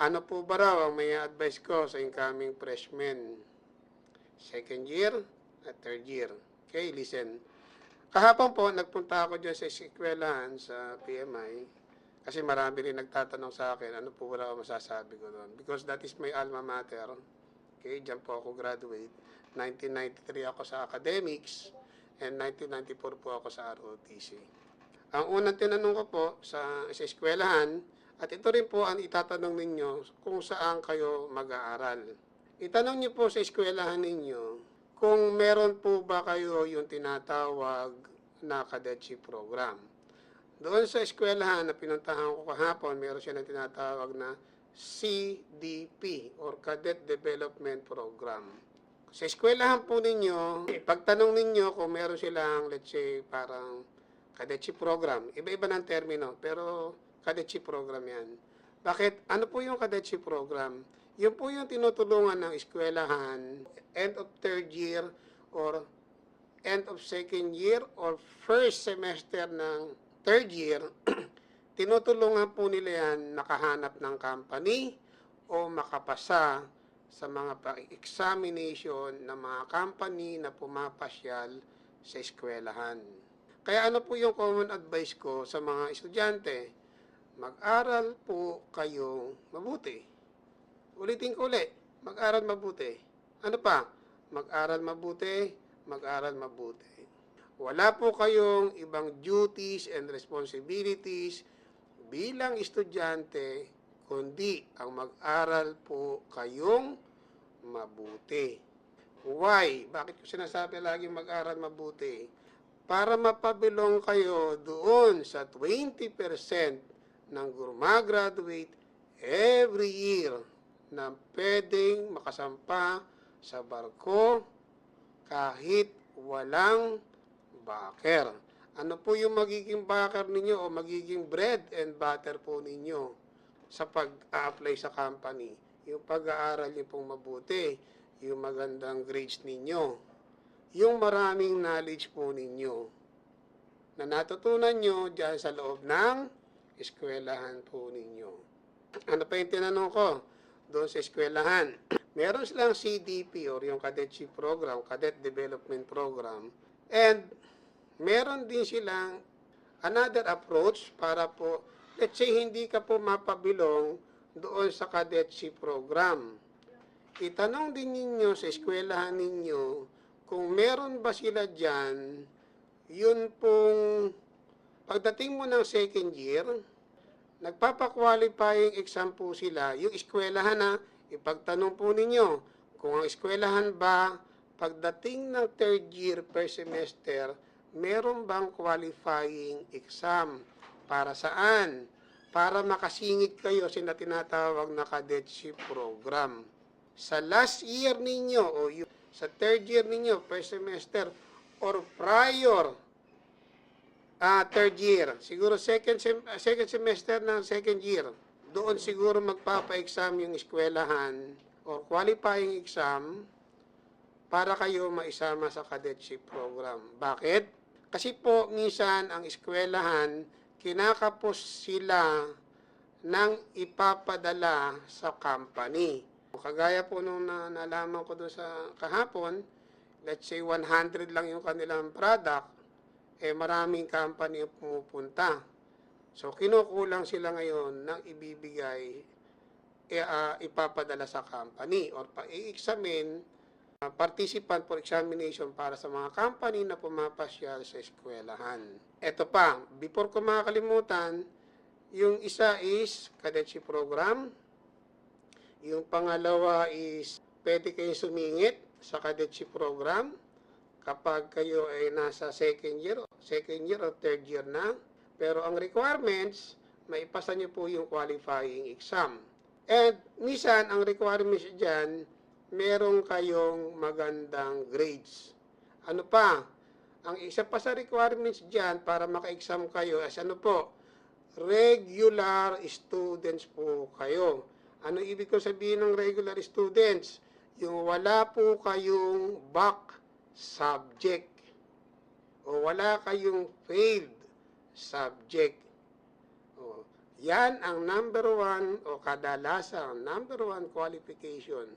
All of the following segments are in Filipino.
Ano po ba raw ang may advice ko sa incoming freshmen? Second year at third year. Okay, listen. Kahapon po, nagpunta ako dyan sa eskwelahan sa PMI kasi marami rin nagtatanong sa akin ano po wala ako masasabi ko doon. Because that is my alma mater. Okay, dyan po ako graduate. 1993 ako sa academics and 1994 po ako sa ROTC. Ang unang tinanong ko po sa eskwelahan, at ito rin po ang itatanong ninyo kung saan kayo mag-aaral. Itanong niyo po sa eskwelahan ninyo kung meron po ba kayo yung tinatawag na cadetship program. Doon sa eskwelahan na pinuntahan ko kahapon, meron siya na tinatawag na CDP or Cadet Development Program. Sa eskwelahan po ninyo, pagtanong ninyo kung meron silang, let's say, parang cadetship program. Iba-iba ng termino, pero cadetship program yan. Bakit? Ano po yung cadetship program? Yun po yung tinutulungan ng eskwelahan, end of third year or end of second year or first semester ng third year, tinutulungan po nila yan nakahanap ng company o makapasa sa mga examination ng mga company na pumapasyal sa eskwelahan. Kaya ano po yung common advice ko sa mga estudyante? Mag-aral po kayong mabuti. Ulitin ko ulit, mag-aral mabuti. Ano pa? Mag-aral mabuti, mag-aral mabuti. Wala po kayong ibang duties and responsibilities bilang estudyante, kundi ang mag-aral po kayong mabuti. Why? Bakit ko sinasabi laging mag-aral mabuti? Para mapabilong kayo doon sa 20% ng gumagraduate every year na pwedeng makasampa sa barko kahit walang backer. Ano po yung magiging backer ninyo o magiging bread and butter po ninyo sa pag-a-apply sa company? Yung pag-aaral niyo pong mabuti, yung magandang grades ninyo, yung maraming knowledge po ninyo na natutunan nyo dyan sa loob ng eskwelahan po ninyo. Ano pa yung tinanong ko doon sa eskwelahan? Meron silang CDP or yung cadetship program, Cadet Development Program, and meron din silang another approach para po, let's say hindi ka po mapabilong doon sa cadetship program. Itanong din ninyo sa eskwelahan ninyo kung meron ba sila dyan, yun pong pagdating mo ng second year, nagpapa-qualifying exam po sila. Yung eskwelahan na, ipagtanong po ninyo kung ang eskwelahan ba, pagdating ng third year per semester, meron bang qualifying exam? Para saan? Para makasingit kayo sa tinatawag na cadetship program. Sa last year ninyo o sa third year ninyo per semester or prior third year, siguro second semester ng second year, doon siguro magpapa-exam yung eskwelahan or qualifying exam para kayo maisama sa cadetship program. Bakit? Kasi po minsan ang eskwelahan kinakapos sila ng ipapadala sa company. Kagaya po nung nalaman ko doon sa kahapon, let's say 100 lang yung kanilang product, maraming company yung pumupunta. So, kinukulang sila ngayon ng ibibigay, ipapadala sa company or i-examine, participant for examination para sa mga company na pumapasyal sa eskwelahan. Ito pa, before ko makakalimutan, yung isa is cadetship program. Yung pangalawa is pwede kayong sumingit sa cadetship program kapag kayo ay nasa second year or third year na. Pero ang requirements, maipasa nyo po yung qualifying exam. And minsan, ang requirements dyan, meron kayong magandang grades. Ano pa? Ang isa pa sa requirements dyan para maka-exam kayo as ano po? Regular students po kayo. Ano ibig ko sabihin ng regular students? Yung wala po kayong back subject o wala kayong failed subject. O, Yan ang number one o kadalasang number one qualification.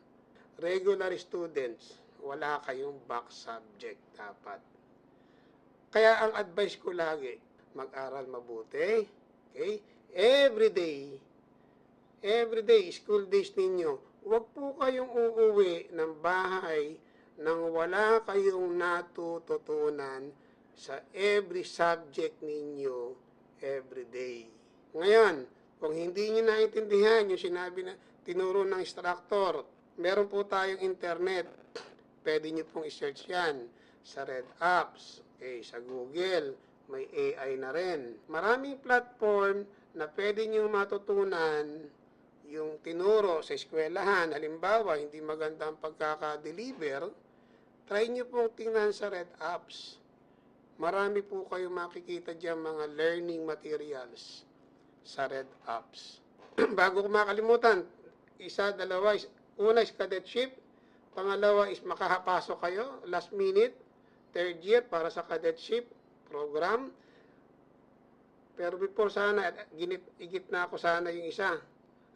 Regular students, wala kayong back subject dapat. Kaya ang advice ko lagi, mag-aral mabuti. Okay? Every day, school days ninyo, huwag po kayong uuwi ng bahay nang wala kayong natututunan sa every subject ninyo every day. Ngayon, kung hindi nyo naintindihan yung sinabi na tinuro ng instructor, meron po tayong internet. Pwede nyo pong i-search yan sa Red Apps, okay, sa Google, may AI na rin. Maraming platform na pwede nyo matutunan yung tinuro sa eskwelahan. Halimbawa, hindi maganda ang pagkaka-deliver, try nyo pong tingnan sa Red Apps. Marami po kayo makikita dyan mga learning materials sa Red Apps. Bago ko makalimutan, una is cadetship, pangalawa is makakapasok kayo, last minute, third year para sa cadetship program. Pero before sana, igit na ako sana yung isa.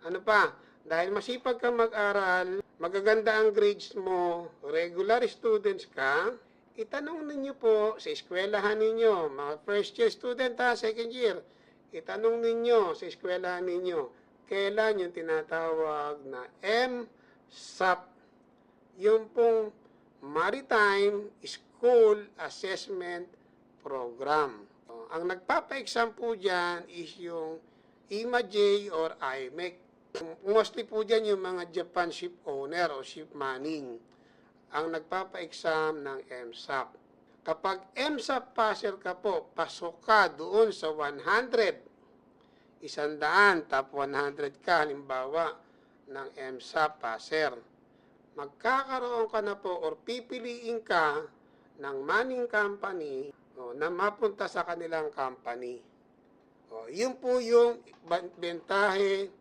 Ano pa? Dahil masipag kang mag-aral, magaganda ang grades mo, regular students ka, itanong ninyo po sa eskwelahan ninyo, mga first year student ha, second year, itanong ninyo sa eskwelahan ninyo, kailan yung tinatawag na MSAP, yung pong Maritime School Assessment Program. Ang nagpapa-exam po dyan is yung IMA-J or IMEC. Mostly po dyan yung mga Japan ship owner o ship manning ang nagpapa-exam ng MSAP. Kapag MSAP passer ka po, pasok ka doon sa 100, 100, top 100 ka, halimbawa, ng MSAP passer. Magkakaroon ka na po or pipiliin ka ng manning company na mapunta sa kanilang company. Yun po yung bentahe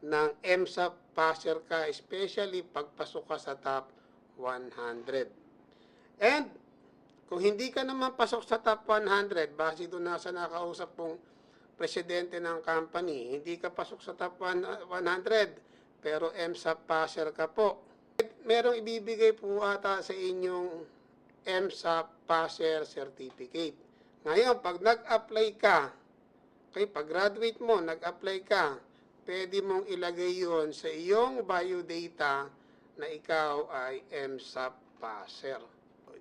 ng MSAP passer ka, especially pagpasok ka sa top 100. And kung hindi ka naman pasok sa top 100, base doon na sa nakausap pong presidente ng company, hindi ka pasok sa top 100, pero MSAP passer ka po, merong ibibigay po ata sa inyong MSAP passer certificate. Ngayon, pag nag-apply ka, okay, pag graduate mo, nag-apply ka, pwede mong ilagay yon sa iyong biodata na ikaw ay MSAP passer.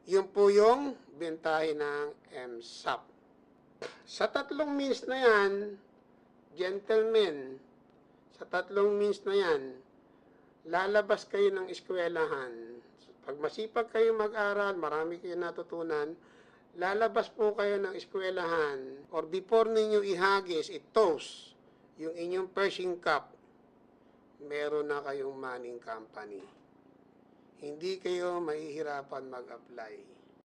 Yun po yung bentahe ng MSAP. Sa 3 means na yan, gentlemen, sa 3 means na yan, lalabas kayo ng eskwelahan. Pag masipag kayo mag-aral, marami kayo natutunan, lalabas po kayo ng eskwelahan or before ninyo ihagis, i-toast yung inyong Pershing Cup, meron na kayong manning company. Hindi kayo mahihirapan mag-apply.